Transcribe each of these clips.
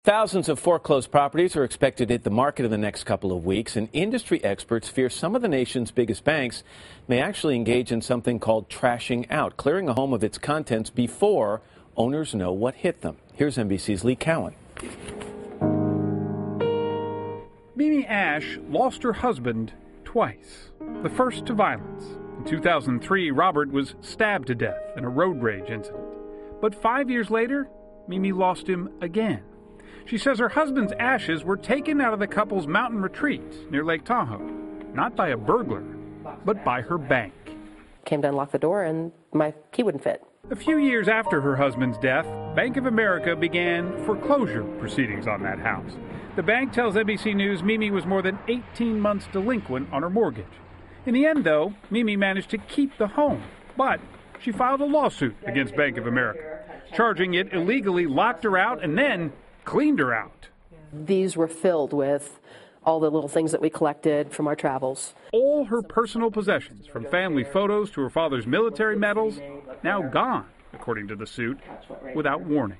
Thousands of foreclosed properties are expected to hit the market in the next couple of weeks, and industry experts fear some of the nation's biggest banks may actually engage in something called trashing out, clearing a home of its contents before owners know what hit them. Here's NBC's Lee Cowan. Mimi Ash lost her husband twice, the first to violence. In 2003, Robert was stabbed to death in a road rage incident. But 5 years later, Mimi lost him again. She says her husband's ashes were taken out of the couple's mountain retreat near Lake Tahoe, not by a burglar, but by her bank. Came to unlock the door and my key wouldn't fit. A few years after her husband's death, Bank of America began foreclosure proceedings on that house. The bank tells NBC News Mimi was more than 18 months delinquent on her mortgage. In the end, though, Mimi managed to keep the home, but she filed a lawsuit against Bank of America, charging it illegally locked her out and then cleaned her out. These were filled with all the little things that we collected from our travels. All her personal possessions, from family photos to her father's military medals, now gone, according to the suit, without warning.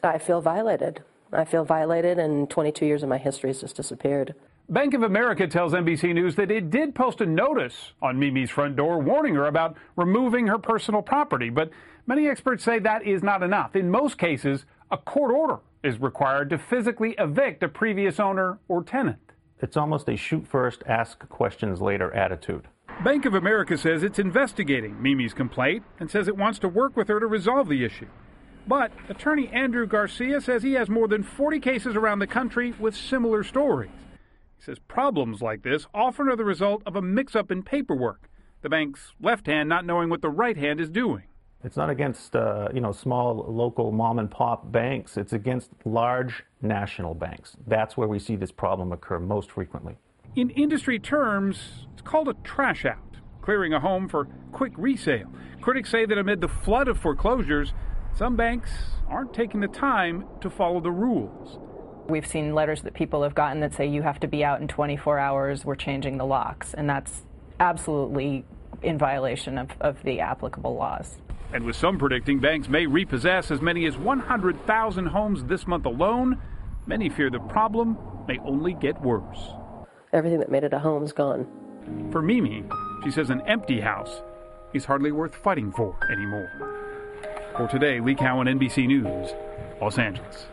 I feel violated. And 22 years of my history has just disappeared. Bank of America tells NBC News that it did post a notice on Mimi's front door warning her about removing her personal property, but many experts say that is not enough. In most cases, a court order is required to physically evict a previous owner or tenant. It's almost a shoot first, ask questions later attitude. Bank of America says it's investigating Mimi's complaint and says it wants to work with her to resolve the issue. But attorney Andrew Garcia says he has more than 40 cases around the country with similar stories. He says problems like this often are the result of a mix-up in paperwork, the bank's left hand not knowing what the right hand is doing. It's not against small local mom and pop banks. It's against large national banks. That's where we see this problem occur most frequently. In industry terms, it's called a trash out, clearing a home for quick resale. Critics say that amid the flood of foreclosures, some banks aren't taking the time to follow the rules. We've seen letters that people have gotten that say you have to be out in 24 hours, we're changing the locks, and that's absolutely in violation of the applicable laws. And with some predicting banks may repossess as many as 100,000 homes this month alone, many fear the problem may only get worse. Everything that made it a home is gone. For Mimi, she says an empty house is hardly worth fighting for anymore. For today, Lee Cowan, NBC News, Los Angeles.